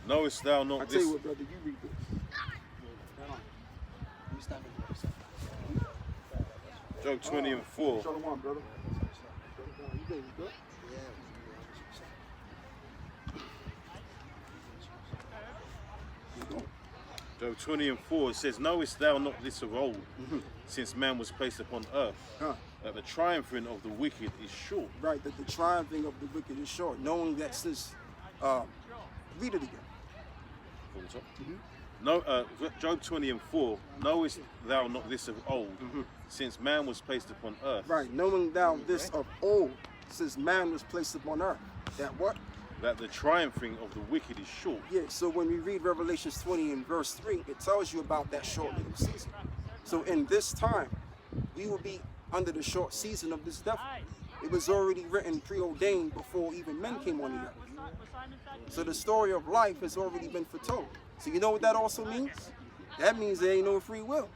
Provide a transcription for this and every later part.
Knowest thou not I this? tell you what, brother, you read this. Job 20 and 4. Shalom, brother. You good? You good? Job 20 and 4, it says, knowest thou not this of old, since man was placed upon earth, that the triumphing of the wicked is short? Right, that the triumphing of the wicked is short. Knowing that since, read it again. From the top. No, Job 20 and 4, knowest thou not this of old, since man was placed upon earth? Right, knowing thou this of old, since man was placed upon earth. That what? That the triumphing of the wicked is short. Yeah, so when we read Revelations 20 and verse 3, it tells you about that short little season. So in this time, we will be under the short season of this devil. It was already written, preordained before even men came on the earth. So the story of life has already been foretold. So you know what that also means? That means there ain't no free will.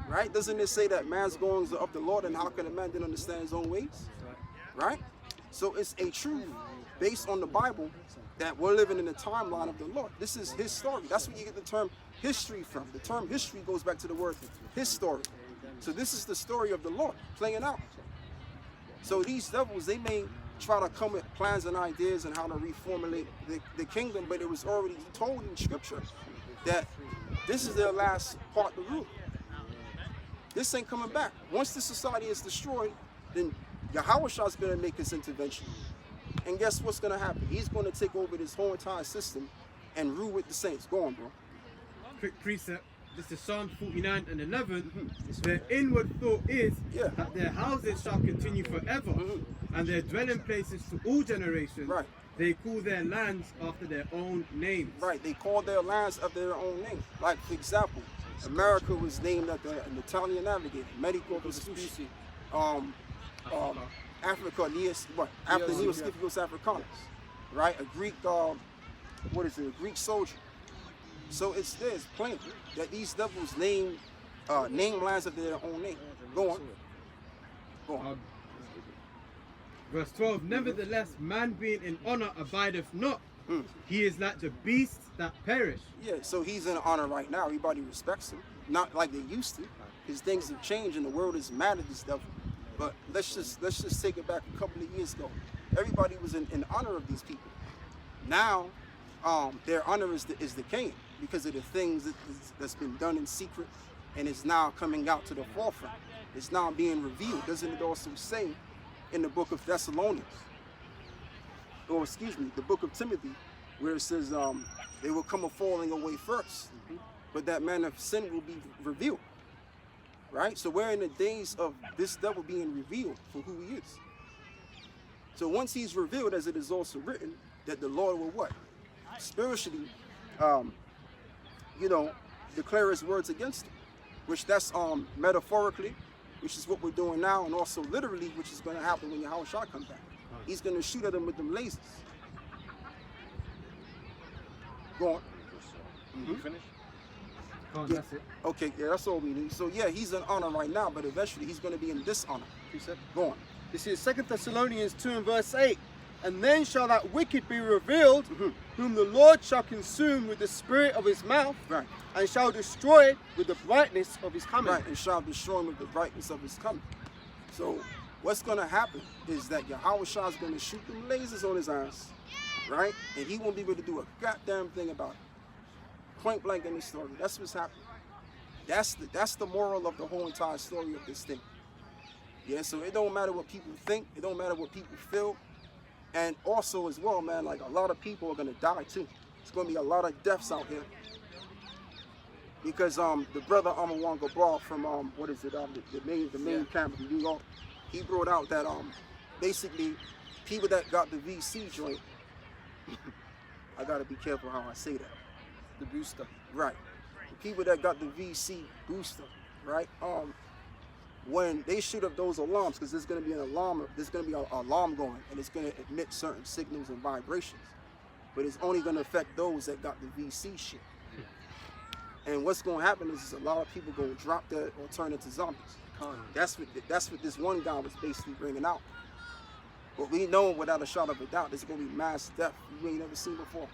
Right? Doesn't it say that man's goings are of the Lord, and how can a man then understand his own ways? Right? So it's a truth based on the Bible that we're living in the timeline of the Lord. This is his story. That's where you get the term history from. The term history goes back to the word his story. So this is the story of the Lord playing out. So these devils, they may try to come with plans and ideas and how to reformulate the kingdom, but it was already told in scripture that this is their last part to rule. This ain't coming back. Once the society is destroyed, then Yahushua is going to make his intervention. And guess what's going to happen? He's going to take over this whole entire system and rule with the saints. Go on, bro. Quick precept. This is Psalm 49 and 11. Their inward thought is that their houses shall continue forever, and their dwelling places to all generations. Right. They call their lands after their own names. Right. They call their lands after their own name. Like, for example, America was named after an Italian navigator, Medico Vespucci. Africa, after Neo Scipio's Africanus, right? A Greek, a Greek soldier. So it's plain that these devils name lands after their own name. Go on. Go on. Verse 12, nevertheless, man being in honor abideth not. He is like the beasts that perish. Yeah, so he's in honor right now. Everybody respects him. Not like they used to. Because things have changed and the world is mad at this devil. But let's just take it back a couple of years ago. Everybody was in honor of these people. Now, their honor is decaying because of the things that's been done in secret, and it's now coming out to the forefront. It's now being revealed. Doesn't it also say in the book of Thessalonians, or excuse me, the book of Timothy, where it says they will come a falling away first, but that man of sin will be revealed. Right? So we're in the days of this devil being revealed for who he is. So once he's revealed, as it is also written, that the Lord will what? Spiritually, declare his words against him. Which that's metaphorically, which is what we're doing now, and also literally, which is going to happen when Yahushua comes back. He's going to shoot at them with them lasers. Go on. You finished? Oh, Yeah. that's it. Okay, yeah, that's all we need. So yeah, he's in honor right now, but eventually he's going to be in dishonor. Go on. This is 2 Thessalonians 2 and verse 8. And then shall that wicked be revealed, whom the Lord shall consume with the spirit of his mouth, Right. and shall destroy it with the brightness of his coming. Right, and shall destroy him with the brightness of his coming. So what's going to happen is that Yahushua is going to shoot them lasers on his eyes, right? And he won't be able to do a goddamn thing about it. Point blank in the story. That's what's happening. That's the moral of the whole entire story of this thing. Yeah, so it don't matter what people think. It don't matter what people feel. And also as well, man, like a lot of people are going to die too. It's going to be a lot of deaths out here. Because the brother Amawan Gabral from, the main camp in New York, he brought out that basically people that got the VC joint, I got to be careful how I say that. The booster. Right. The people that got the VC booster, right? When they shoot up those alarms, because there's going to be an alarm, going, and it's going to emit certain signals and vibrations. But it's only going to affect those that got the VC shit. And what's going to happen is a lot of people going to drop dead or turn into zombies. That's what this one guy was basically bringing out. But we know without a shot of a doubt, there's going to be mass death you ain't never seen before.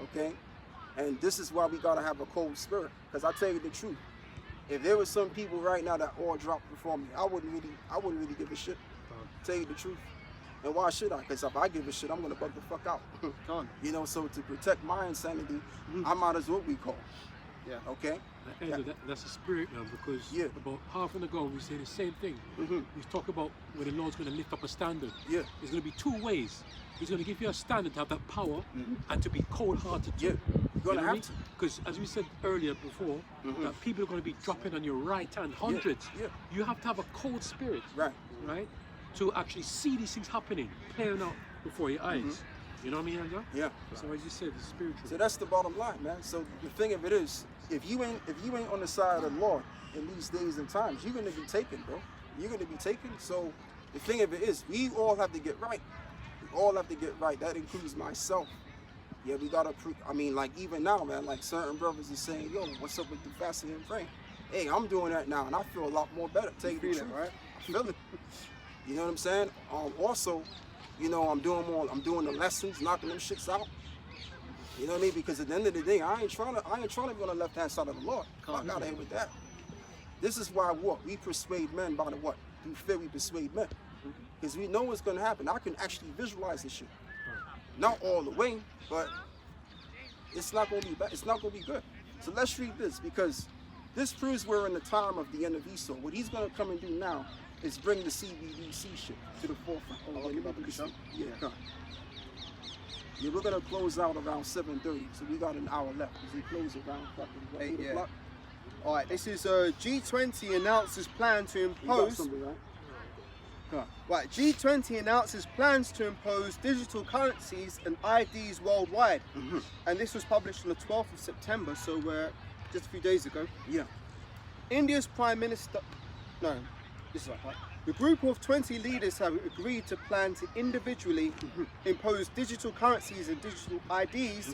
Okay? And this is why we gotta have a cold spirit. Because I tell you the truth. If there was some people right now that all dropped before me, I wouldn't really give a shit. Tell you the truth. And why should I? Because if I give a shit, I'm gonna bug the fuck out. You know, so to protect my insanity, I might as well be cold. Yeah. Okay? That's a spirit now, because about half an hour ago we said the same thing. We talk about where the Lord's going to lift up a standard. Yeah. There's going to be two ways. He's going to give you a standard to have that power and to be cold-hearted too. You're going to have to. Because as we said earlier before, that people are going to be dropping on your right hand, hundreds. Yeah. You have to have a cold spirit, Right. right, to actually see these things happening, playing out before your eyes. You know what I mean, Anja? Yeah. So as you said, it's spiritual. So that's the bottom line, man. So the thing of it is, if you ain't on the side of the Lord in these days and times, you're gonna be taken, bro. You're gonna be taken. So the thing of it is, we all have to get right. We all have to get right. That includes myself. Yeah, we gotta. I mean, like even now, man. Like certain brothers are saying, "Yo, what's up with the fasting and praying?" Hey, I'm doing that now, and I feel a lot more better. Tell you the truth, right? I feel it. You know what I'm saying? Also, you know, I'm doing the lessons, knocking them shits out. You know what I mean? Because at the end of the day, I ain't trying to be on the left hand side of the Lord. Fuck out of here with that. This is why we persuade men by the what? Through fear we persuade men. Because we know what's gonna happen. I can actually visualize this shit. Not all the way, but it's not gonna be bad. It's not gonna be good. So let's read this, because this proves we're in the time of the end of Esau. What he's gonna come and do now is bring the CBDC shit to the forefront. Yeah, come. Yeah, we're gonna close out around 7:30, so we got an hour left. Because we close around fucking 8 o'clock. All right, this is G20 announces plan to impose. Right, G20 announces plans to impose digital currencies and IDs worldwide, and this was published on the 12th of September, so just a few days ago. Yeah. India's Prime Minister. No, this is right. The group of 20 leaders have agreed to plan to individually impose digital currencies and digital IDs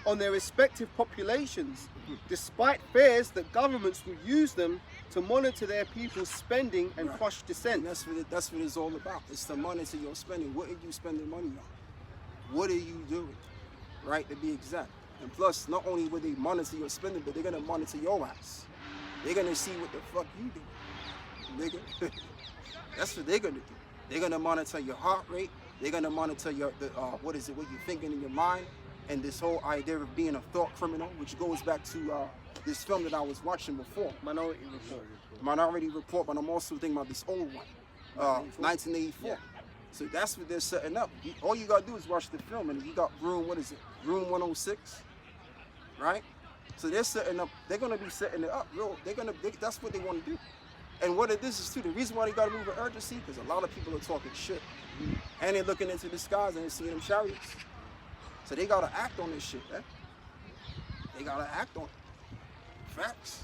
on their respective populations, despite fears that governments will use them to monitor their people's spending and crush dissent. And that's what it's all about. It's to monitor your spending. What are you spending money on? What are you doing? Right, to be exact. And plus, not only will they monitor your spending, but they're gonna monitor your ass. They're gonna see what the fuck you do, nigga. That's what they're gonna do. They're gonna monitor your heart rate. They're gonna monitor what you're thinking in your mind, and this whole idea of being a thought criminal, which goes back to this film that I was watching before, Minority Report. But I'm also thinking about this old one, 1984. Yeah. So that's what they're setting up. All you gotta do is watch the film, and you got room 106, right? So they're setting up. They're gonna be setting it up, real. That's what they want to do. And what it is too, the reason why they gotta move with urgency, because a lot of people are talking shit. And they're looking into the skies and they're seeing them chariots. So they gotta act on this shit, man. They gotta act on it. Facts.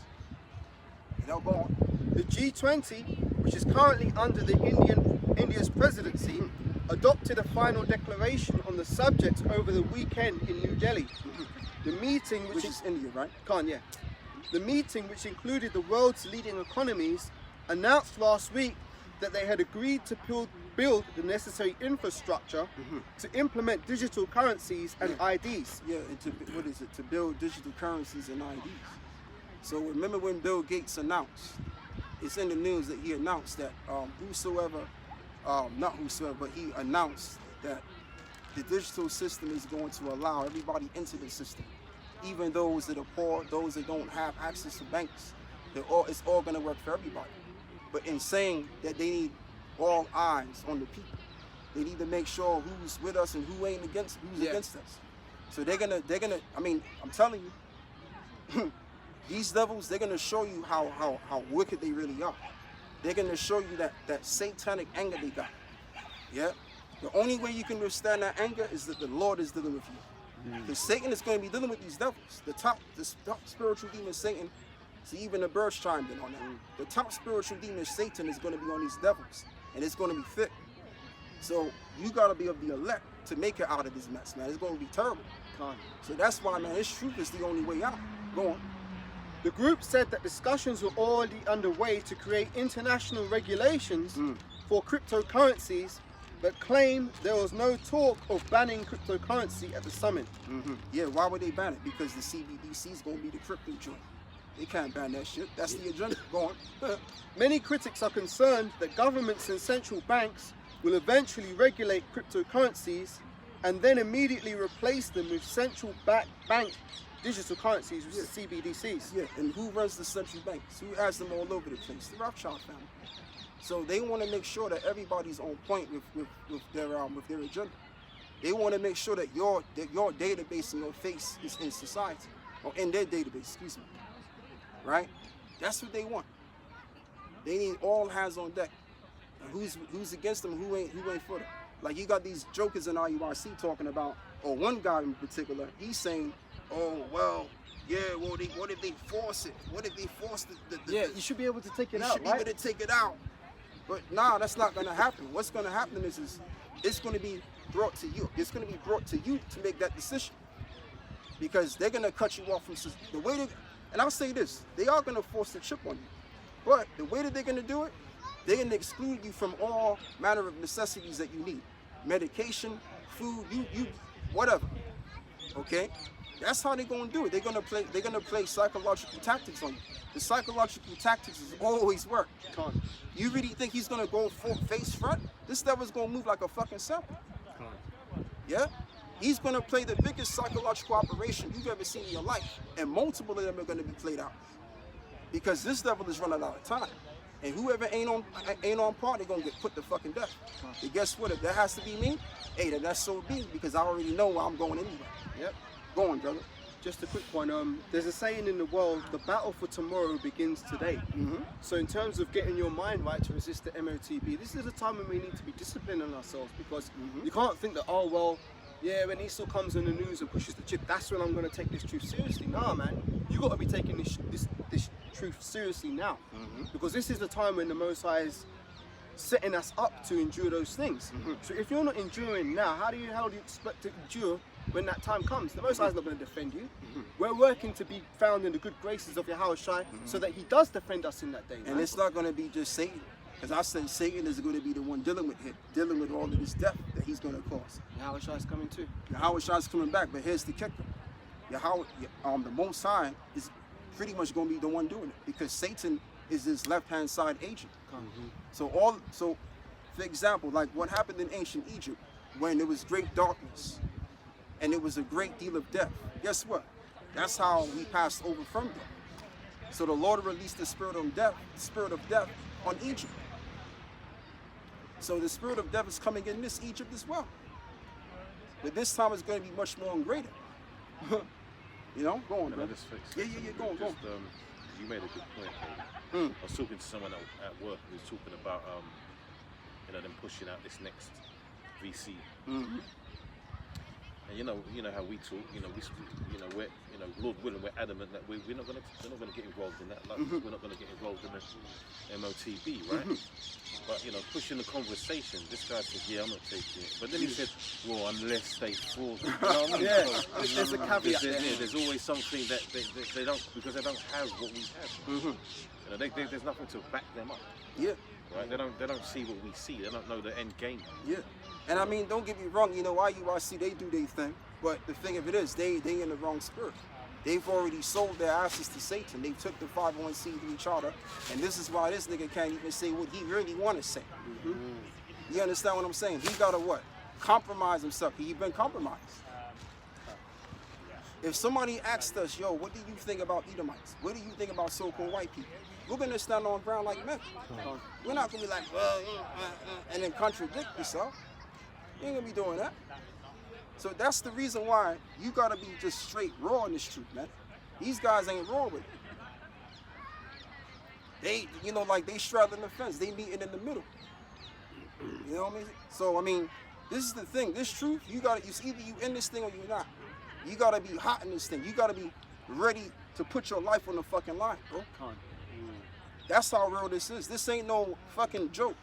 You know, go on. The G20, which is currently under India's presidency, adopted a final declaration on the subject over the weekend in New Delhi. The meeting, which is India, right? The meeting, which included the world's leading economies, announced last week that they had agreed to build the necessary infrastructure to implement digital currencies and IDs. Yeah, and to build digital currencies and IDs. So remember when Bill Gates announced, it's in the news that he announced that he announced that the digital system is going to allow everybody into the system, even those that are poor, those that don't have access to banks. It's all going to work for everybody. But in saying that they need all eyes on the people, they need to make sure who's with us and who ain't against us. So they're gonna. I mean, I'm telling you, these devils, they're gonna show you how wicked they really are. They're gonna show you that satanic anger they got. Yeah. The only way you can withstand that anger is that the Lord is dealing with you. Because Satan is going to be dealing with these devils. The top spiritual demon, Satan. So even the birds chimed in on that. The top spiritual demon, Satan, is going to be on these devils. And it's going to be thick. So you got to be of the elect to make it out of this mess, man. It's going to be terrible. So that's why, man, this truth is the only way out. Go on. The group said that discussions were already underway to create international regulations for cryptocurrencies but claim there was no talk of banning cryptocurrency at the summit. Yeah, why would they ban it? Because the CBDC is going to be the crypto joint. They can't ban that shit. That's the agenda. Go on. Many critics are concerned that governments and central banks will eventually regulate cryptocurrencies and then immediately replace them with central bank digital currencies, which is CBDCs. Yeah, and who runs the central banks? Who has them all over the place? The Rothschild family. So they want to make sure that everybody's on point with their agenda. They want to make sure that your database and your face is in society, or in their database, excuse me. Right? That's what they want. They need all hands on deck. And who's against them? Who ain't for them? Like, you got these jokers in RUIC talking about, or one guy in particular, he's saying, oh well, yeah, well, what if they force it? What if they force the Yeah, you should be able to take it out, You should be able to take it out. But nah, that's not going to happen. What's going to happen is it's going to be brought to you. It's going to be brought to you to make that decision. Because they're going to cut you off from the way they, and I'll say this, they are going to force the chip on you. But the way that they're going to do it, they're going to exclude you from all manner of necessities that you need. Medication, food, you whatever. Okay? That's how they're going to do it. They're going to play psychological tactics on you. The psychological tactics has always worked. You really think he's going to go face front? This devil's going to move like a fucking serpent. Yeah? He's going to play the biggest psychological operation you've ever seen in your life. And multiple of them are going to be played out. Because this devil is running out of time. And whoever ain't on par, they're going to get put to fucking death. And guess what? If that has to be me, hey, then that's so be, because I already know where I'm going anyway. Yep. Go on, brother. Just a quick one. There's a saying in the world, the battle for tomorrow begins today. So in terms of getting your mind right to resist the MOTB, this is a time when we need to be disciplined on ourselves, because you can't think that, oh, well, yeah, when Esau comes in the news and pushes the chip, that's when I'm going to take this truth seriously. Nah, man, you got to be taking this truth seriously now, because this is the time when the Most High is setting us up to endure those things. So if you're not enduring now, how do you expect to endure when that time comes? The Most High is not going to defend you. We're working to be found in the good graces of Yahweh Shai, so that He does defend us in that day. And it's not going to be just Satan. As I said, Satan is going to be the one dealing with all of this death that he's going to cause. Yahweh Shai is coming too. Yahweh Shai is coming back, but here's the kicker. The Most High is pretty much going to be the one doing it, because Satan is his left-hand side agent. So for example, like what happened in ancient Egypt, when there was great darkness and there was a great deal of death. Guess what? That's how we passed over from death. So the Lord released the spirit of death on Egypt. So the spirit of death is coming in this Egypt as well. But this time it's going to be much more and greater. You know, go on, Can I just fix Yeah, go on. You made a good point. I was talking to someone at work who was talking about them pushing out this next VC. And you know how we talk. We're Lord willing, we're adamant that we're not going to get involved in that. Like, we're not going to get involved in the MOTB, right? But pushing the conversation. This guy said, "Yeah, I'm not taking it." But then he said, "Well, unless they fraud." You know what I mean? Yeah, there's a caveat. There's always something that they don't, because they don't have what we have. There's nothing to back them up. Yeah. Right? They don't see what we see. They don't know the end game. Yeah. And I mean, don't get me wrong. IUIC, they do their thing. But the thing of it is, they in the wrong spirit. They've already sold their asses to Satan. They took the 501c3 charter, and this is why this nigga can't even say what he really want to say. You understand what I'm saying? He gotta what? Compromise himself. He's been compromised. If somebody asked us, yo, what do you think about Edomites? What do you think about so-called white people? We're gonna stand on ground like men. We're not gonna be like, well, and then contradict yourself. You ain't gonna be doing that. So that's the reason why you gotta be just straight raw in this truth, man. These guys ain't raw with it. They, they straddling the fence. They meeting in the middle. You know what I mean? So I mean, this is the thing. This truth, it's either you in this thing or you're not. You gotta be hot in this thing. You gotta be ready to put your life on the fucking line, bro. That's how real this is. This ain't no fucking joke.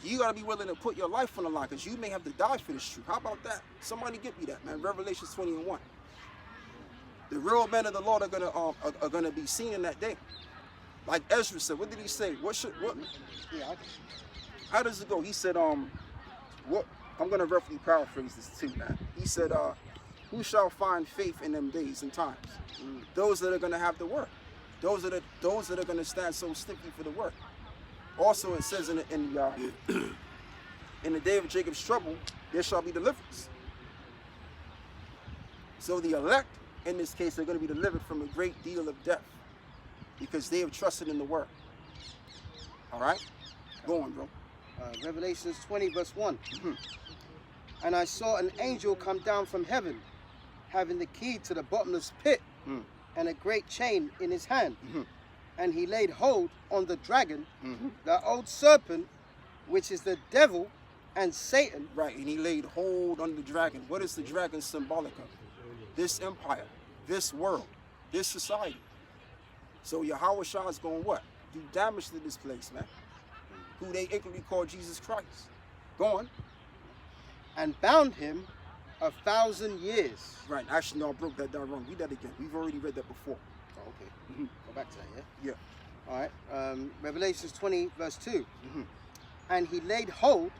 You gotta be willing to put your life on the line, because you may have to die for this truth. How about that? Somebody get me that, man. Revelation 20:1. The real men of the Lord are gonna be seen in that day. Like Ezra said, what did he say? How does it go? He said, what I'm gonna roughly paraphrase this too, man. He said, who shall find faith in them days and times? Those that are gonna have the work. Those that are gonna stand so stiffly for the work. Also, it says in the day of Jacob's trouble, there shall be deliverance. So the elect, in this case, are going to be delivered from a great deal of death because they have trusted in the word. All right? Go on, bro. Revelations 20 verse 1. And I saw an angel come down from heaven, having the key to the bottomless pit and a great chain in his hand. And he laid hold on the dragon, the old serpent, which is the devil and Satan. Right, and he laid hold on the dragon. What is the dragon symbolic of? This empire, this world, this society. So Yahweh Shah is going what? Do damage to this place, man. Who they incorrectly call Jesus Christ. Go on. And bound him 1,000 years. Right, actually, no, I broke that down wrong. Read that again. We've already read that before. Oh, okay. Go back to that, yeah? Yeah. All right. Revelations 20 verse 2. And he laid hold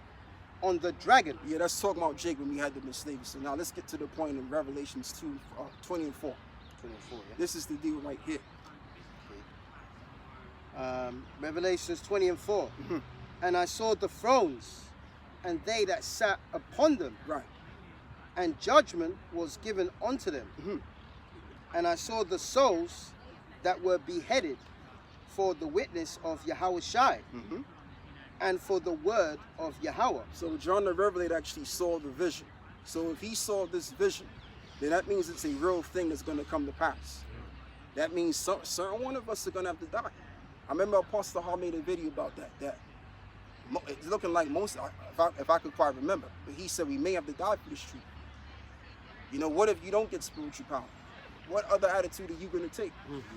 on the dragon. Yeah, that's talking about Jake when we had them in slavery. So now let's get to the point in Revelations 20 and 4. 24, yeah? This is the deal right here. Revelations 20 and 4. And I saw the thrones, and they that sat upon them. Right. And judgment was given unto them. And I saw the souls that were beheaded for the witness of Yahweh Shai. And for the word of Yahweh. So John the Revelator actually saw the vision. So if he saw this vision, then that means it's a real thing that's going to come to pass. That means certain one of us are going to have to die. I remember Apostle Hall made a video about that. It's looking like most, if I could quite remember, but he said we may have to die for this truth. You know, what if you don't get spiritual power? What other attitude are you going to take?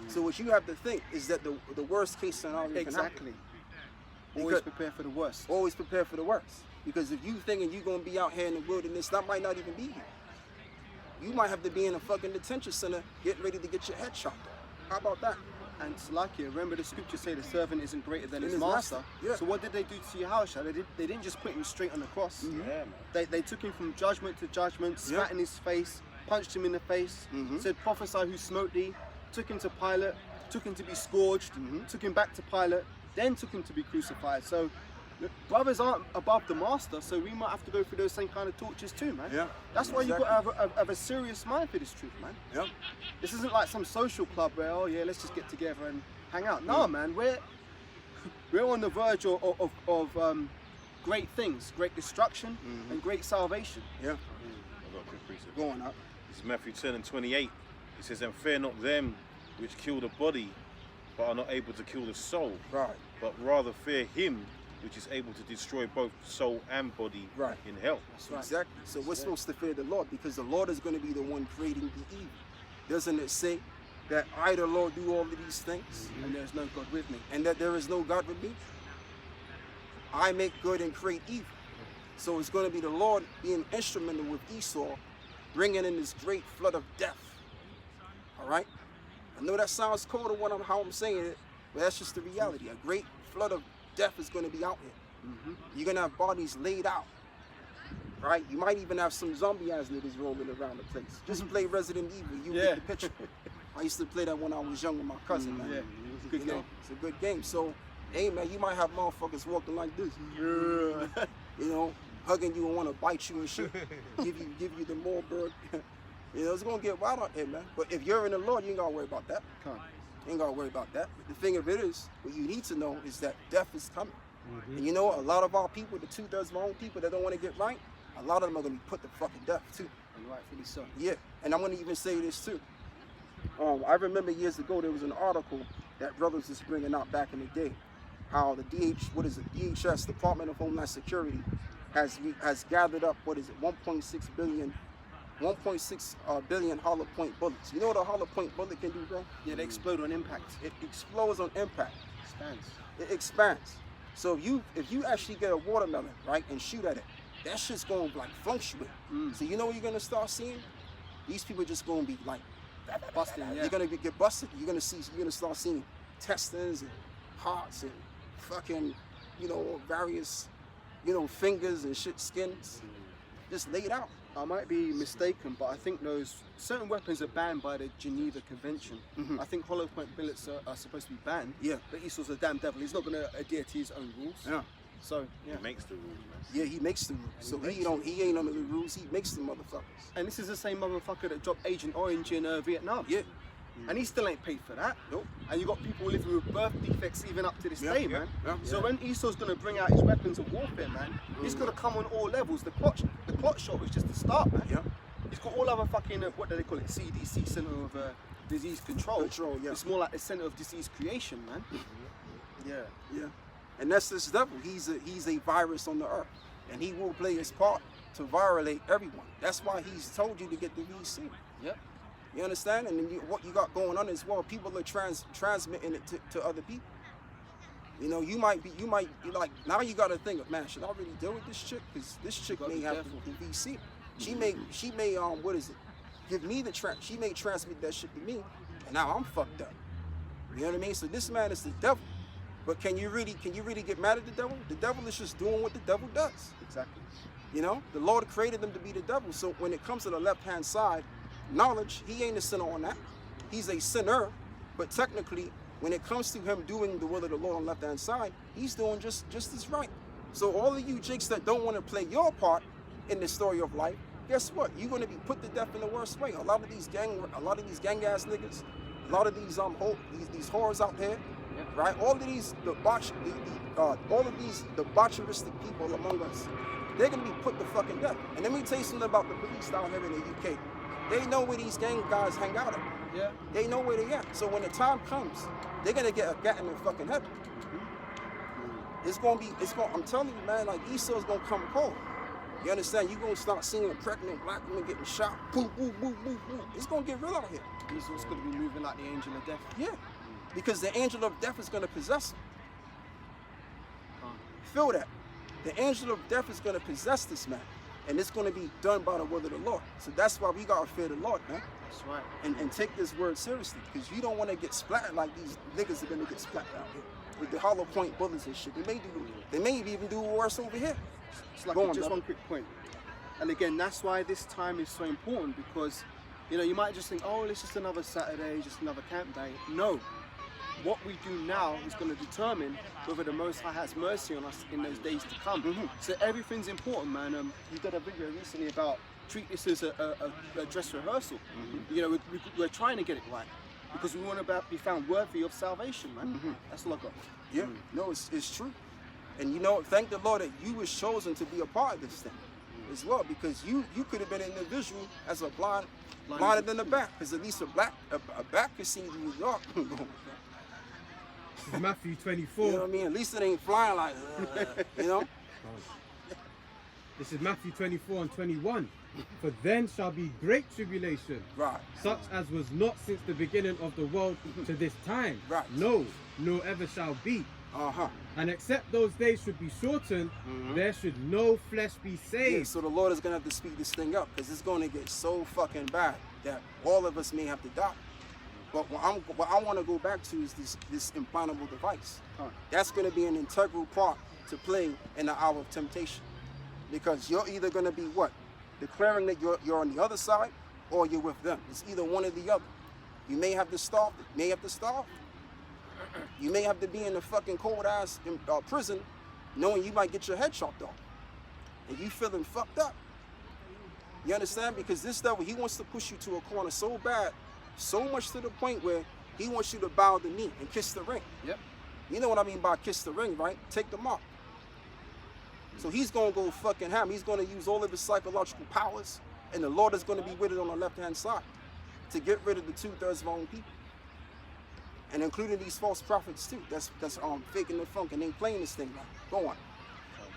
So what you have to think is that the worst case scenario can happen. Always prepare for the worst. Always prepare for the worst. Because if you thinking you're going to be out here in the wilderness, that might not even be you. You might have to be in a fucking detention center getting ready to get your head chopped off. How about that? And Salakia, remember the scriptures say the servant isn't greater than his his master. Yeah. So what did they do to Yahushua? They didn't just put him straight on the cross. Yeah, man. They took him from judgment to judgment, spat in his face, punched him in the face, said, prophesy who smote thee, took him to Pilate, took him to be scourged, took him back to Pilate, then took him to be crucified. So look, brothers aren't above the master, so we might have to go through those same kind of tortures too, man. Yeah. That's why you've got to have a serious mind for this truth, man. Yeah. This isn't like some social club where, oh yeah, let's just get together and hang out. No, man, we're on the verge of great things, great destruction and great salvation. Yeah. I've got a quick precept. Going up. This is Matthew 10 and 28. It says, and fear not them which kill the body, but are not able to kill the soul. Right. But rather fear him which is able to destroy both soul and body in hell. Right. Exactly. So we're supposed to fear the Lord because the Lord is going to be the one creating the evil. Doesn't it say that I, the Lord, do all of these things? And there's no God with me. And that there is no God with me? I make good and create evil. So it's going to be the Lord being instrumental with Esau, bringing in this great flood of death. All right? I know that sounds cold to how I'm saying it, but that's just the reality. A great flood of death is going to be out here. You're going to have bodies laid out. Right? You might even have some zombie-ass niggas roaming around the place. Just play Resident Evil. You get the picture. I used to play that when I was young with my cousin, man. Yeah, it was a good game. It's a good game. So, hey, man, you might have motherfuckers walking like this. You know, hugging you and want to bite you and shit. give you the Moorburg. You know, it's going to get wild out here, man. But if you're in the Lord, you ain't got to worry about that. You ain't got to worry about that. But the thing of it is, what you need to know is that death is coming. And you know, a lot of our people, the 2/3 of our own people that don't want to get right, a lot of them are going to be put to fucking death, too. And rightfully so. Yeah, and I'm going to even say this, too. I remember years ago, there was an article that brothers was bringing out back in the day, how the DHS, Department of Homeland Security, has gathered up, 1.6 billion hollow point bullets. You know what a hollow point bullet can do, bro? Yeah, they explode on impact. It explodes on impact. Expands. It expands. So if you actually get a watermelon, right, and shoot at it, that shit's going to like fluctuate. So you know what you're going to start seeing? These people just going to be like, busting, yeah. They're going to get busted. You're going to start seeing intestines and hearts and fucking, you know, various fingers and shit, skins, just laid out. I might be mistaken, but I think those certain weapons are banned by the Geneva Convention. I think hollow point bullets are supposed to be banned. Yeah. But Esau's a damn devil. He's not going to adhere to his own rules. Yeah. So yeah. He makes the rules, man. Yeah, he makes the rules. So he ain't under the rules. He makes the motherfuckers. And this is the same motherfucker that dropped Agent Orange in Vietnam. Yeah. And he still ain't paid for that. Nope. And you got people living with birth defects even up to this day, man. Yeah. So when Esau's gonna bring out his weapons of warfare, man, he's gonna come on all levels. The clot shot was just the start, man. Yeah. He's got all other fucking what do they call it? CDC, Center of Disease Control. Yeah. It's more like the Center of Disease Creation, man. Yeah. Yeah. And that's this devil. He's a virus on the earth, and he will play his part to violate everyone. That's why he's told you to get the VC. Yep. You understand? And then what you got going on as well, people are transmitting it to other people. You might be like, now you got to think of, man, should I really deal with this chick? Because this chick may have the VC. She may what is it? Give me she may transmit that shit to me, and now I'm fucked up. You know what I mean? So this man is the devil. But can you really get mad at the devil? The devil is just doing what the devil does. Exactly. The Lord created them to be the devil. So when it comes to the left-hand side, knowledge, he ain't a sinner on that. He's a sinner, but technically, when it comes to him doing the will of the Lord on the left-hand side, he's doing just as right. So all of you jakes that don't want to play your part in the story of life, guess what? You're going to be put to death in the worst way. A lot of these gang ass niggas, a lot of these these whores out there, right? All of these debaucheristic people among us, they're going to be put to fucking death. And let me tell you something about the police down here in the UK. They know where these gang guys hang out at. Yeah. They know where they at. So when the time comes, they're gonna get a gat in their fucking head. I'm telling you, man, like Esau's gonna come cold. You understand? You're gonna start seeing pregnant black women getting shot. Boom, boom, boom, boom, boom. It's gonna get real out here. Esau's gonna be moving like the angel of death. Yeah. Because the angel of death is gonna possess him. Feel that. The angel of death is gonna possess this man. And it's going to be done by the word of the Lord. So that's why we got to fear the Lord, man. That's right. And take this word seriously. Because you don't want to get splattered like these niggas are going to get splattered out here. With the hollow point bullets and shit. They may even do worse over here. It's like one quick point. And again, that's why this time is so important. Because, you might just think, oh, it's just another Saturday, just another camp day. No. What we do now is going to determine whether the Most High has mercy on us in those days to come. So everything's important, man. You did a video recently about treat this as a dress rehearsal. We're trying to get it right because we want to be found worthy of salvation, man. That's all I got. Yeah, no, it's true. And thank the Lord that you was chosen to be a part of this thing as well, because you could have been an individual as a blinder than the back, because at least a back could see New York. This is Matthew 24. You know what I mean? At least it ain't flying like, This is Matthew 24 and 21. For then shall be great tribulation, right, such as was not since the beginning of the world to this time. Right. No, nor ever shall be. And except those days should be shortened, there should no flesh be saved. Yeah, so the Lord is going to have to speed this thing up, because it's going to get so fucking bad that all of us may have to die. But what I want to go back to is this implantable device. That's going to be an integral part to play in the hour of temptation. Because you're either going to be what? Declaring that you're on the other side, or you're with them. It's either one or the other. You may have to starve. You may have to be in a fucking cold ass prison, knowing you might get your head chopped off. And you feeling fucked up. You understand? Because this devil, he wants to push you to a corner so bad, so much to the point where he wants you to bow the knee and kiss the ring. Yep. You know what I mean by kiss the ring, right? Take the mark. So he's going to go fucking ham. He's going to use all of his psychological powers, and the Lord is going to be with it on the left-hand side to get rid of the 2/3 of our own people. And including these false prophets too. That's faking the funk and ain't playing this thing now. Go on.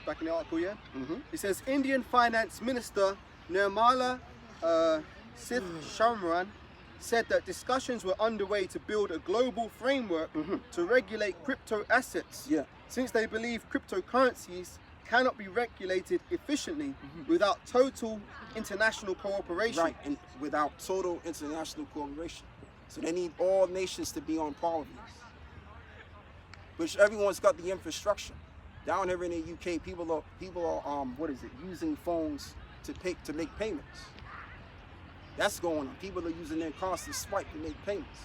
Back in the article, yeah? It says Indian Finance Minister Nirmala Sitharaman said that discussions were underway to build a global framework to regulate crypto assets. Yeah. Since they believe cryptocurrencies cannot be regulated efficiently without total international cooperation. Right, and without total international cooperation. So they need all nations to be on par with this. Which everyone's got the infrastructure. Down here in the UK, people are what is it? Using phones to make payments. That's going on. People are using their cards to swipe to make payments.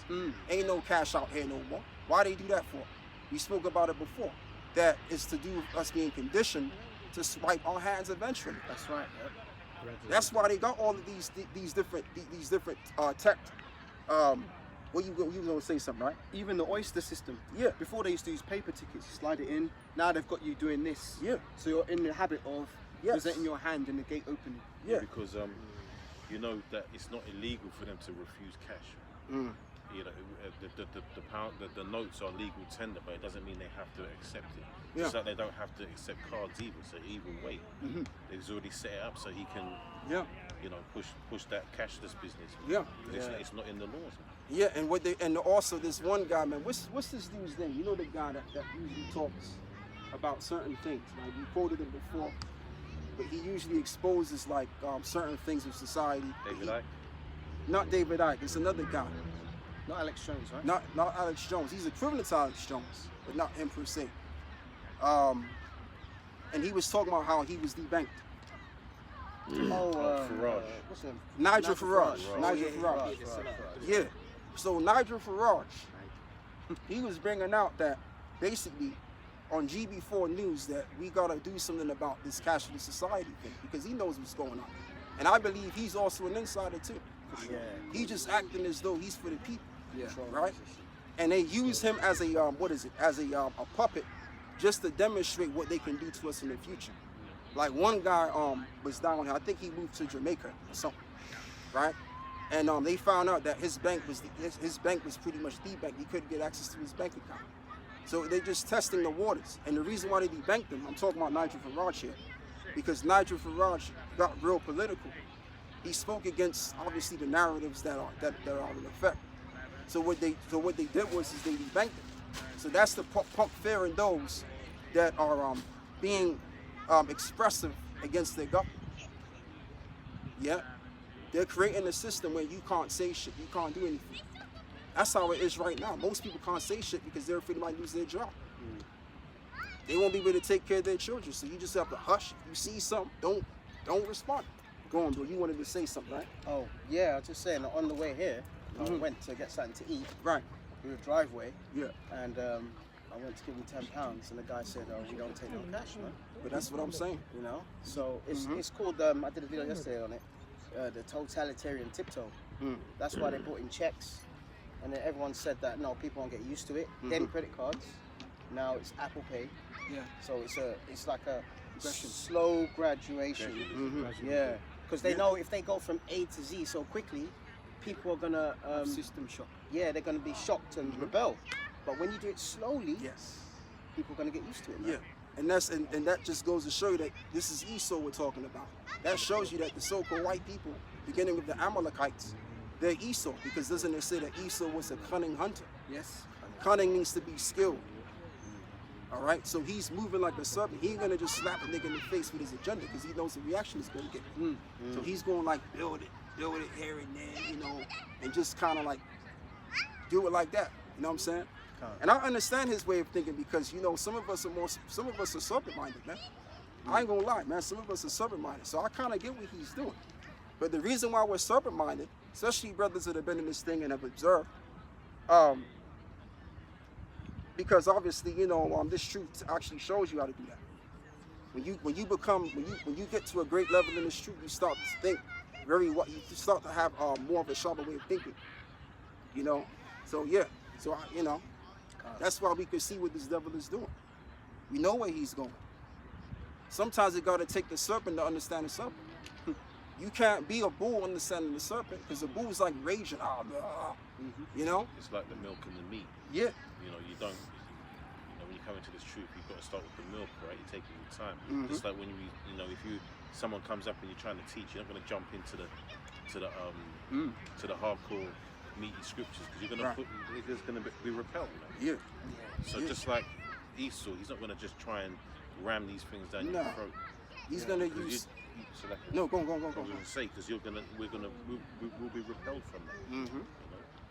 Ain't no cash out here no more. Why they do that for? We spoke about it before. That is to do with us being conditioned to swipe our hands eventually. That's right. That's why they got all of these different tech. Well, you gonna say something, right? Even the Oyster system. Yeah. Before they used to use paper tickets, you slide it in. Now they've got you doing this. Yeah. So you're in the habit of Yes. presenting your hand in the gate opening. Yeah. Because you know that it's not illegal for them to refuse cash. You know, the notes are legal tender, but it doesn't mean they have to accept it. Yeah. Just like they don't have to accept cards either. So either way, they've already set it up so he can, you know, push that cashless business. Yeah. It's not in the laws. Yeah, and also this one guy, man. What's this dude's name? You know the guy that usually talks about certain things. Like you quoted him before, but he usually exposes like certain things of society. David Icke? Not David Icke. It's another guy. Not Alex Jones, right? Not Alex Jones. He's equivalent to Alex Jones, but not him per se. And he was talking about how he was debanked. Farage. What's his name? Nigel Farage. Nigel Yeah, Farage. yeah. Yeah. So Nigel Farage, he was bringing out that basically on GB4 News that we gotta do something about this cashless society thing because he knows what's going on, and I believe he's also an insider too. Yeah. He just acting as though he's for the people. Yeah. Right? And they use him as a a puppet just to demonstrate what they can do to us in the future. Like one guy was down here, I think he moved to Jamaica or something, right? And they found out that his bank was pretty much debanked. He couldn't get access to his bank account. So they're just testing the waters. And the reason why they debanked him, I'm talking about Nigel Farage here, because Nigel Farage got real political. He spoke against obviously the narratives that are in effect. So what they did was they debanked him. So that's the pump fear in those that are being expressive against their government. Yeah, they're creating a system where you can't say shit, you can't do anything. That's how it is right now. Most people can't say shit because they're afraid they might lose their job. They won't be able to take care of their children, so you just have to hush. If you see something, don't respond. Go on, bro. You wanted to say something, right? Oh, yeah, I was just saying, on the way here, I went to get something to eat. Right. Through the driveway. Yeah. And I went to give him £10, and the guy said, "Oh, we don't take no cash, man." But that's what I'm saying. You know. So it's called. I did a video yesterday on it. The totalitarian tiptoe. That's why they brought in checks, and then everyone said that no, people won't get used to it. Then credit cards. Now it's Apple Pay. Yeah. So it's like a slow graduation. Yeah. Because they know if they go from A to Z so quickly, people are gonna System shock. yeah, they're gonna be shocked and rebel. But when you do it slowly, Yes. people are gonna get used to it. Man. Yeah. And that just goes to show you that this is Esau we're talking about. That shows you that the so-called white people, beginning with the Amalekites, they're Esau, because doesn't it say that Esau was a cunning hunter? Yes. Cunning means to be skilled. All right, so he's moving like a serpent. He ain't gonna just slap a nigga in the face with his agenda because he knows the reaction is gonna get. So he's gonna like build it here and there, you know, and just kind of like do it like that. You know what I'm saying? And I understand his way of thinking because you know some of us are serpent-minded, man. I ain't gonna lie, man. Some of us are serpent-minded, so I kind of get what he's doing. But the reason why we're serpent-minded, especially brothers that have been in this thing and have observed, because obviously you know this truth actually shows you how to do that. When you get to a great level in this truth, you start to think you start to have more of a sharper way of thinking. You know, so yeah, so you know. That's why we can see what this devil is doing. We know where he's going. Sometimes it got to take the serpent to understand the serpent. You can't be a bull understanding the serpent because the bull's like raging. You know? It's like the milk and the meat. Yeah. You know, when you come into this truth, you've got to start with the milk, right? You're taking your time. Just like when someone comes up and you're trying to teach, you're not going to jump into the hardcore meaty scriptures because you're going to be repelled. Man. Yeah. So just like Esau, he's not going to just try and ram these things down your throat. He's going to use. No, go. I was going to say because we'll be repelled from that. You know?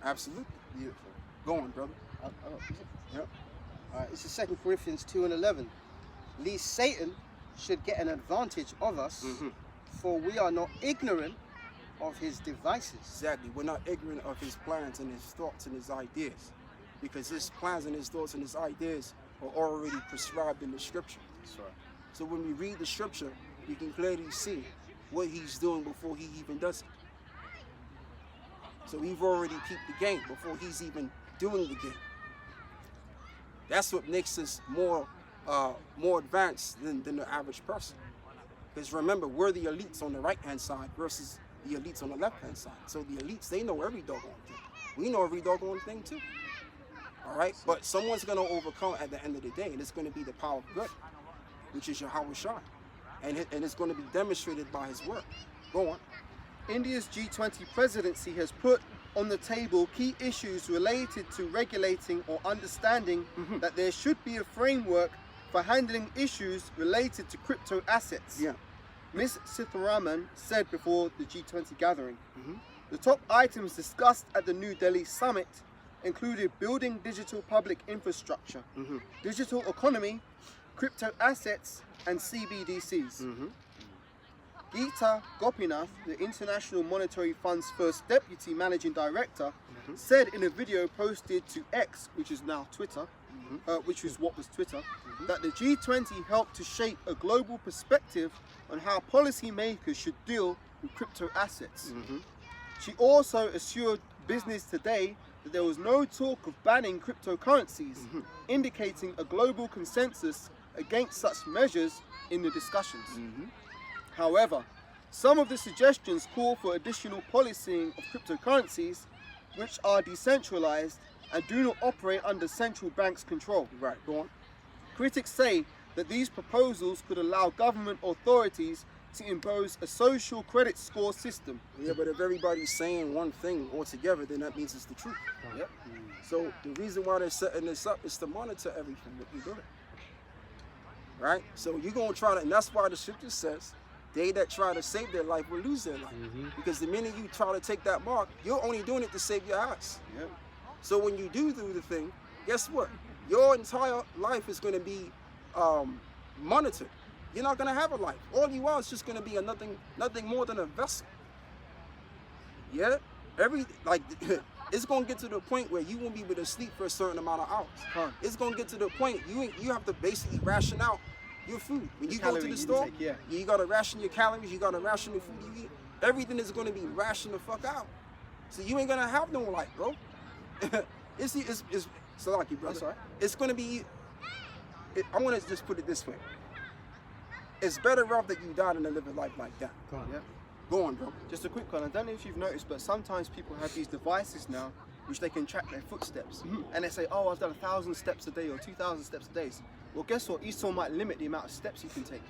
Absolutely. Yeah. Go on, brother. Yep. All right. This is 2 Corinthians 2:11. Least Satan should get an advantage of us, for we are not ignorant of his devices. Exactly. We're not ignorant of his plans and his thoughts and his ideas, because his plans and his thoughts and his ideas are already prescribed in the scripture. That's right. So when we read the scripture, we can clearly see what he's doing before he even does it. So we've already peeped the game before he's even doing the game. That's what makes us more advanced than the average person. Because remember, we're the elites on the right-hand side versus the elites on the left-hand side. So the elites, they know every doggone thing. We know every doggone thing too. All right? But someone's going to overcome at the end of the day, and it's going to be the power of good, which is Yahweh Shai. And it's going to be demonstrated by his work. Go on. India's G20 presidency has put on the table key issues related to regulating or understanding that there should be a framework for handling issues related to crypto assets. Yeah. Ms. Sitharaman said before the G20 gathering. The top items discussed at the New Delhi summit included building digital public infrastructure, digital economy, crypto assets, and CBDCs. Geeta Gopinath, the International Monetary Fund's first deputy managing director, said in a video posted to X, which is now Twitter, which was what was Twitter, that the G20 helped to shape a global perspective on how policymakers should deal with crypto assets. She also assured Business Today that there was no talk of banning cryptocurrencies, indicating a global consensus against such measures in the discussions. However, some of the suggestions call for additional policing of cryptocurrencies, which are decentralized and do not operate under central banks' control. Right, go on. Critics say that these proposals could allow government authorities to impose a social credit score system. Yeah, but if everybody's saying one thing altogether, then that means it's the truth. Yep. So the reason why they're setting this up is to monitor everything that you're doing. Right? So you're going to try to, and that's why the scripture says, they that try to save their life will lose their life. Because the minute you try to take that mark, you're only doing it to save your ass. Yep. So when you do the thing, guess what? Your entire life is going to be monitored. You're not going to have a life. All you are is just going to be nothing more than a vessel. Yeah? It's going to get to the point where you won't be able to sleep for a certain amount of hours. It's going to get to the point you have to basically ration out your food. When you go to the store, you got to ration your calories, you got to ration the food you eat. Everything is going to be rationed the fuck out. So you ain't going to have no life, bro. It's lucky, brother. That's right. It's going to be, I want to just put it this way. It's better off that you die than to live a life like that. Yeah. Go on, bro. Just a quick one. I don't know if you've noticed, but sometimes people have these devices now which they can track their footsteps. And they say, oh, I've done 1,000 steps a day or 2,000 steps a day. Well, guess what? Esau might limit the amount of steps you can take.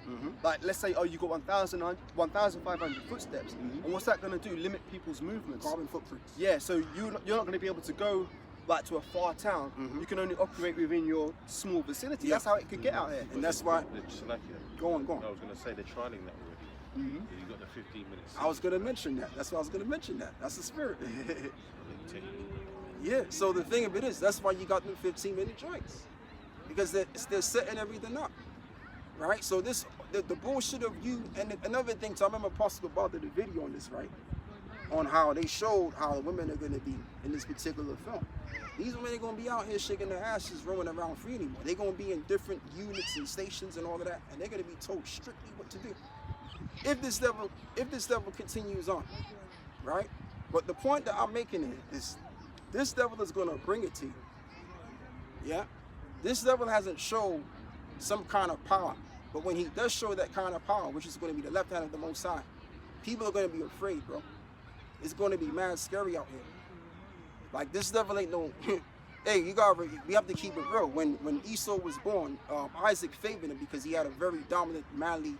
Like, let's say, oh, you got 1,500 footsteps. And what's that going to do? Limit people's movements. Carbon footprints. Yeah, so you're not going to be able to go like to a far town. You can only operate within your small vicinity. That's how it could get out here. And that's why. Go on. I was going to say they're trialing that already. You got the 15 minutes. I was going to mention that. That's why I was going to mention that. That's the spirit. Yeah, so the thing of it is, that's why you got them 15-minute joints. Because they're setting everything up. Right? So the bullshit of you, and another thing, so I remember Apostle Ball did a video on this, right? On how they showed how the women are going to be in this particular film. These women ain't going to be out here shaking their asses, roaming around free anymore. They're going to be in different units and stations and all of that, and they're going to be told strictly what to do. If this devil continues on, right? But the point that I'm making is this devil is going to bring it to you. Yeah? This devil hasn't shown some kind of power. But when he does show that kind of power, which is going to be the left hand of the Most High, people are going to be afraid, bro. It's going to be mad scary out here. Like, this devil ain't no... Hey, we have to keep it real. When Esau was born, Isaac favored him because he had a very dominant, manly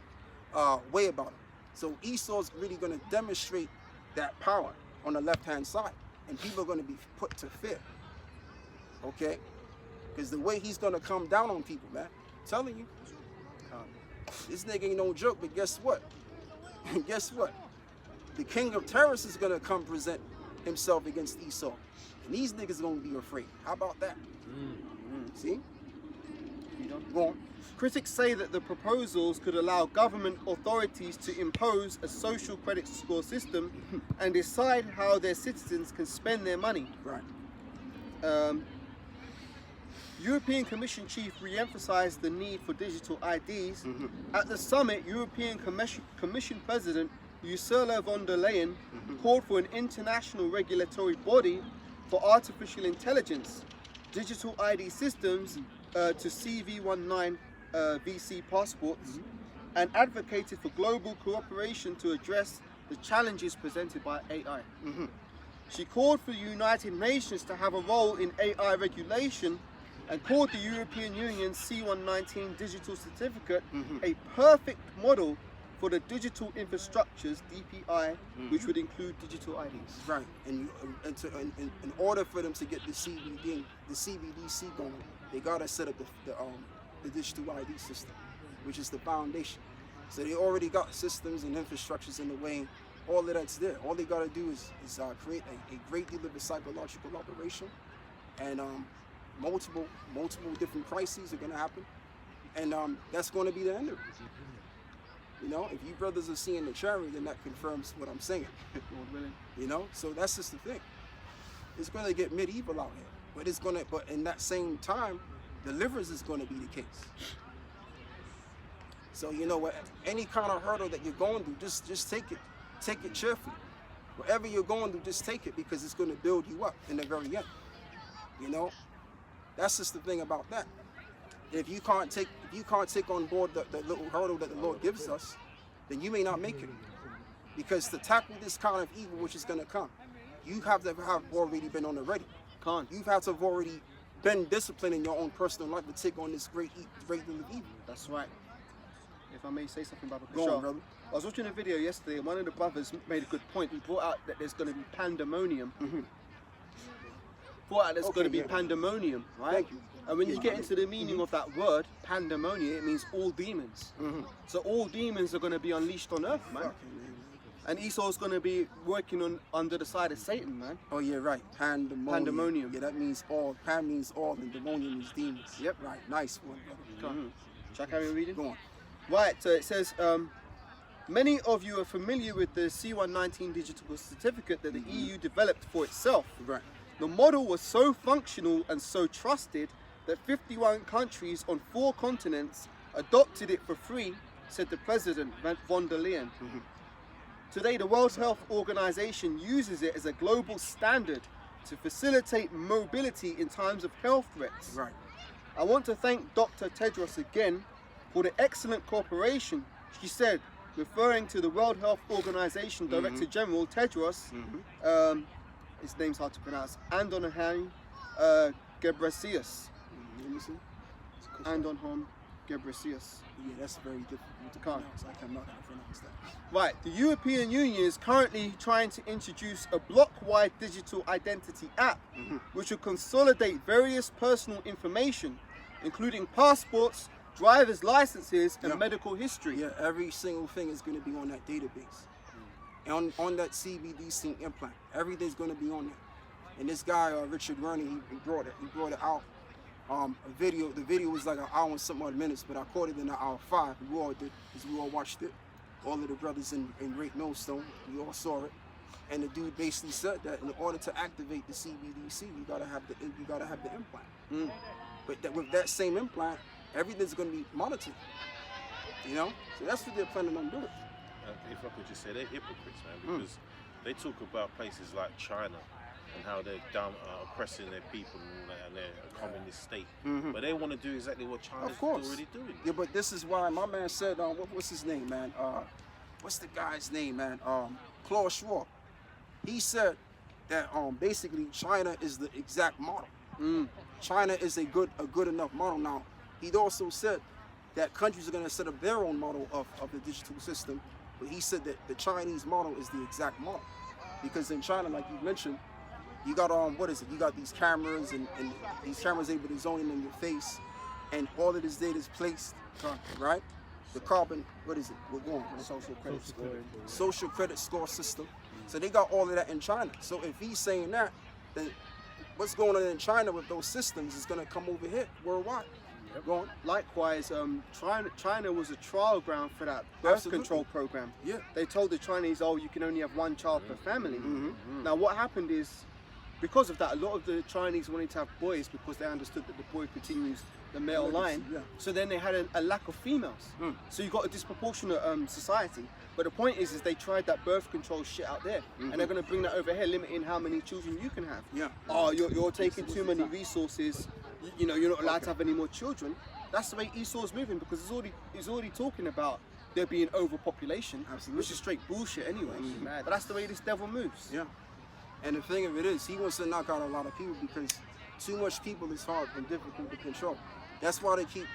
way about him. So Esau's really going to demonstrate that power on the left-hand side. And people are going to be put to fear. Okay? Because the way he's going to come down on people, man. I'm telling you. This nigga ain't no joke, but guess what? Guess what? The king of terrorists is going to come present himself against Esau. And these niggas are going to be afraid. How about that? See? Go on. Critics say that the proposals could allow government authorities to impose a social credit score system and decide how their citizens can spend their money. Right. European Commission chief re-emphasized the need for digital IDs. At the summit, European Commission President Ursula von der Leyen called for an international regulatory body for artificial intelligence, digital ID systems to CV19 VC passports, and advocated for global cooperation to address the challenges presented by AI. She called for the United Nations to have a role in AI regulation and called the European Union's C119 digital certificate a perfect model for the digital infrastructures, DPI, which would include digital IDs. Right. And in order for them to get the CBDC going, they gotta set up the digital ID system, which is the foundation. So they already got systems and infrastructures in the way. All of that's there. All they gotta do is create a great deal of a psychological operation, and multiple different crises are gonna happen, and that's gonna be the end of it. You know, if you brothers are seeing the cherry, then that confirms what I'm saying. You know, so that's just the thing. It's gonna get medieval out here, but in that same time, deliverance is gonna be the case. So you know what, any kind of hurdle that you're going through, just take it cheerfully. Whatever you're going through, just take it, because it's gonna build you up in the very end. You know, that's just the thing about that. If you can't take on board the little hurdle that the Lord gives us, then you may not make it. Because to tackle this kind of evil which is gonna come, you have to have already been on the ready. You have to have already been disciplined in your own personal life to take on this great deal of evil. That's right. If I may say something about the Go on, brother. I was watching a video yesterday, and one of the brothers made a good point. He brought out that there's going to be pandemonium. Pandemonium, right? Thank you. And when you get into the meaning of that word, pandemonium, it means all demons. So all demons are going to be unleashed on earth, man. And Esau's going to be working under the side of Satan, man. Oh yeah, right. Pandemonium. Yeah, that means all. Pan means all, and demonium means demons. Yep. Right. Nice one, brother. Shall I carry on reading? Go on. Right, so it says, many of you are familiar with the C119 digital certificate that the EU developed for itself. Right. The model was so functional and so trusted that 51 countries on 4 continents adopted it for free, said the President, von der Leyen. Today, the World Health Organization uses it as a global standard to facilitate mobility in times of health threats. Right. I want to thank Dr. Tedros again for the excellent cooperation, she said, referring to the World Health Organization Director General Tedros, his name's hard to pronounce, Adhanom Ghebreyesus. Adhanom Ghebreyesus. Yeah, that's very difficult to pronounce. I cannot pronounce that. Right, the European Union is currently trying to introduce a block-wide digital identity app, which will consolidate various personal information, including passports, driver's licenses, and medical history. Yeah, every single thing is going to be on that database. And on that CBDC implant, everything's going to be on there. And this guy, Richard Rooney, he brought it out. The video was like an hour and some odd minutes, but I caught it in an hour 5. We all did, because we all watched it. All of the brothers in Great Millstone, we all saw it. And the dude basically said that in order to activate the CBDC, you gotta have the implant. But with that same implant, everything's gonna be monitored. You know, so that's what they're planning on doing. If I could just say, they're hypocrites, man, because they talk about places like China and how they're down oppressing their people and they're a communist state. But they want to do exactly what China's already doing. Yeah, but this is why my man said, what's his name, man? What's the guy's name, man? Klaus Schwab. He said that basically China is the exact model. China is a good enough model. Now, he also said that countries are going to set up their own model of the digital system, but he said that the Chinese model is the exact model. Because in China, like you mentioned, you got you got these cameras, and these cameras able to zone in on your face, and all of this data is placed, right? The carbon, we're going social credit score system. So they got all of that in China. So if he's saying that, then what's going on in China with those systems is going to come over here worldwide. Go on. Likewise, China was a trial ground for that birth Absolutely. control program. Yeah. They told the Chinese, oh, you can only have one child per family. Mm-hmm. Now, what happened is, because of that, a lot of the Chinese wanted to have boys because they understood that the boy continues the male Legacy, line. yeah. So then they had a lack of females. So you got a disproportionate society. But the point is they tried that birth control shit out there, and they're going to bring that over here, limiting how many children you can have. Yeah. Oh, you're taking too many resources. You know, you're not allowed to have any more children. That's the way Esau's moving, because he's already talking about there being overpopulation, which is straight bullshit anyway. But that's the way this devil moves. Yeah. And the thing of it is, he wants to knock out a lot of people because too much people is hard and difficult to control. That's why they keep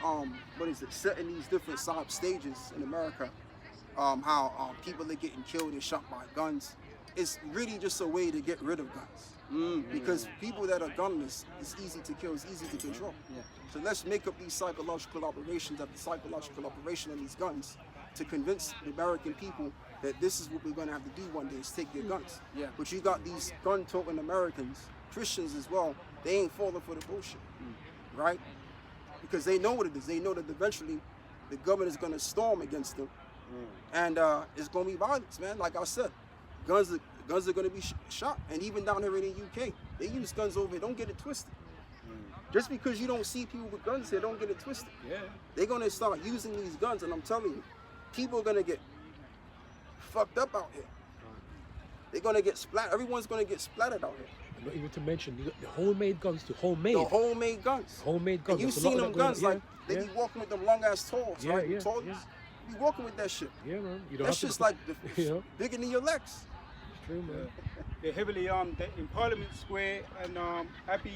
setting these different stages in America. How people are getting killed and shot by guns. It's really just a way to get rid of guns. Because people that are gunless, it's easy to kill, it's easy to control. Yeah. So let's make up these psychological operations after psychological operation on these guns to convince the American people that this is what we're going to have to do one day, is take their guns. Yeah. But you got these gun-toting Americans, Christians as well, they ain't falling for the bullshit, right? Because they know what it is. They know that eventually the government is going to storm against them. And it's going to be violence, man. Like I said, guns are going to be shot. And even down here in the UK, they use guns over here. Don't get it twisted. Just because you don't see people with guns here, don't get it twisted. Yeah. They're going to start using these guns, and I'm telling you, people are going to get fucked up out here. They're going to get splattered. Everyone's going to get splattered out here. Not even to mention the homemade guns, the homemade. The homemade guns. Homemade guns. And you've There's a lot seen of them that going guns, on. like, they be walking with them long-ass tools, Yeah, right? yeah, Tools. yeah. You be walking with that shit. Yeah, man. You don't That's have just to, like you know? bigger than your legs. True, man. They're heavily armed in Parliament Square and Abbey,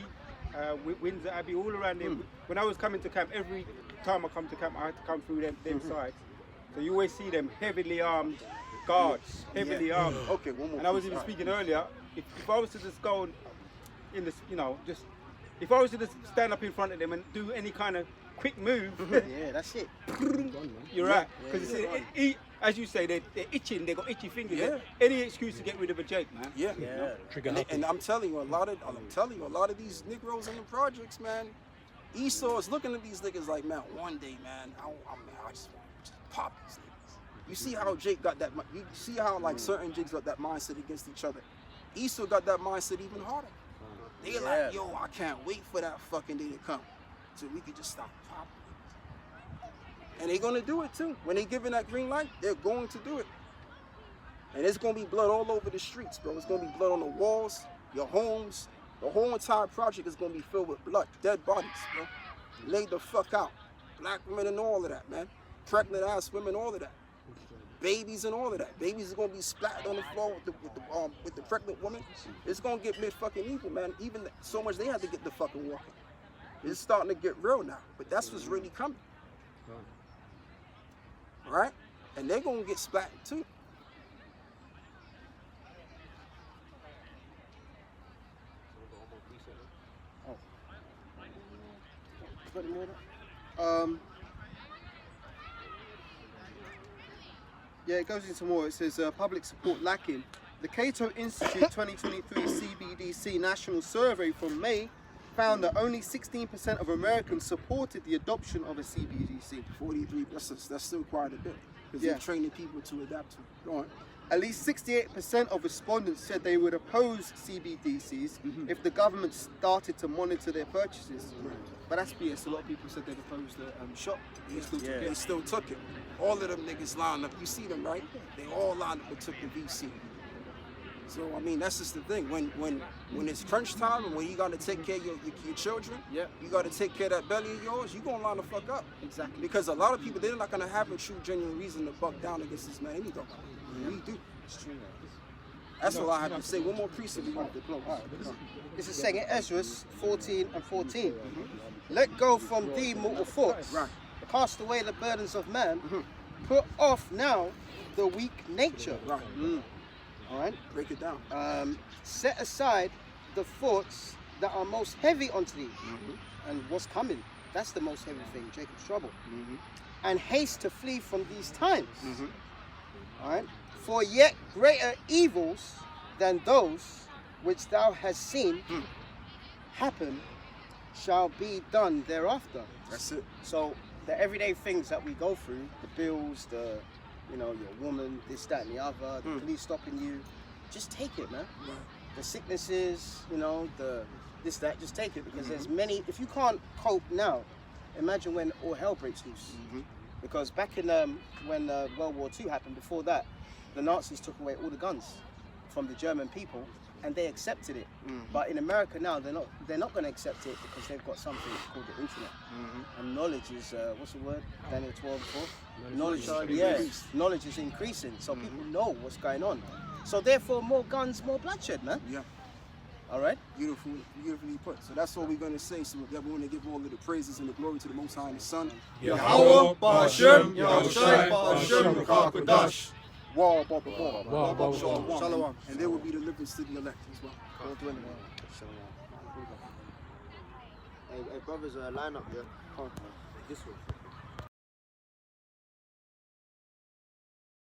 Windsor Abbey, all around there. When I was coming to camp, every time I come to camp, I had to come through them sides. So you always see them heavily armed guards, heavily armed. Okay, one more. And I was piece. even All right. speaking earlier, if I was to just go in this, just if I was to just stand up in front of them and do any kind of quick move, Yeah, that's it. you're right. Because as you say, they're itching, they got itchy fingers. Yeah. Any excuse to get rid of a Jake, man. Yeah. Trigger And I'm telling you, a lot of these Negroes in the projects, man, Esau is looking at these niggas like, man, one day, man, I just want to pop these niggas. You see how Jake got that? You see how like certain jigs got that mindset against each other. Esau got that mindset even harder. They like, yo, I can't wait for that fucking day to come, so we could just stop popping. And they're gonna do it too. When they giving that green light, they're going to do it. And it's gonna be blood all over the streets, bro. It's gonna be blood on the walls, your homes. The whole entire project is gonna be filled with blood, dead bodies, bro. Laid the fuck out. Black women and all of that, man. Pregnant ass women, all of that. Babies and all of that. Babies are gonna be splattered on the floor with the pregnant woman. It's gonna get mid-fucking evil, man. Even so much they had to get the fucking walking. It's starting to get real now, but that's what's really coming. Right? And they're gonna get splattered too. Yeah, it goes into more. It says public support lacking. The Cato Institute 2023 CBDC National Survey from May found that only 16% of Americans supported the adoption of a CBDC. 43, that's still quite a bit. Because Yeah. they're training people to adapt to it. Go on. At least 68% of respondents said they would oppose CBDCs if the government started to monitor their purchases. But that's BS. A lot of people said they'd oppose the shop. They still took it. All of them niggas lined up. You see them, right? They all lined up and took the VC. So I mean, that's just the thing. When it's crunch time and when you gotta take care of your children, you gotta take care of that belly of yours. You gonna line the fuck up. Exactly. Because a lot of people, they're not gonna have a true, genuine reason to buck down against this man. Anything. We do. It's true. That's all I have to say. One more precept we want to close. This is saying in Ezra 14 and 14. Let go from thee mortal thoughts. Right. Cast away the burdens of man. Put off now the weak nature. Right. All right. Break it down. Set aside the thoughts that are most heavy unto thee. And what's coming? That's the most heavy thing, Jacob's trouble. And haste to flee from these times. All right. For yet greater evils than those which thou hast seen happen shall be done thereafter. That's it. So the everyday things that we go through, the bills, the, you know, your woman, this, that, and the other, the police stopping you, just take it, man. Right. The sicknesses, you know, the this, that, just take it, because there's many. If you can't cope now, imagine when all hell breaks loose. Because back in when World War II happened, before that, the Nazis took away all the guns from the German people, and they accepted it. But in America now, they're not going to accept it, because they've got something called the internet. And knowledge is what's the word? Daniel 12:4. Knowledge is increasing, so people know what's going on. So therefore, more guns, more bloodshed, man. Yeah. All right. Beautifully put. So that's all we're going to say. So we want to give all of the praises and the glory to the Most High and the Son. Yahweh, Ba'ashem, Yahushai, Ba'ashem, Rakakadash. Wah, ba, ba, ba. Wah, ba, ba, ba. Shalom. And there will be deliverance to the elect as well. Hey, brothers, line up, yeah. This one.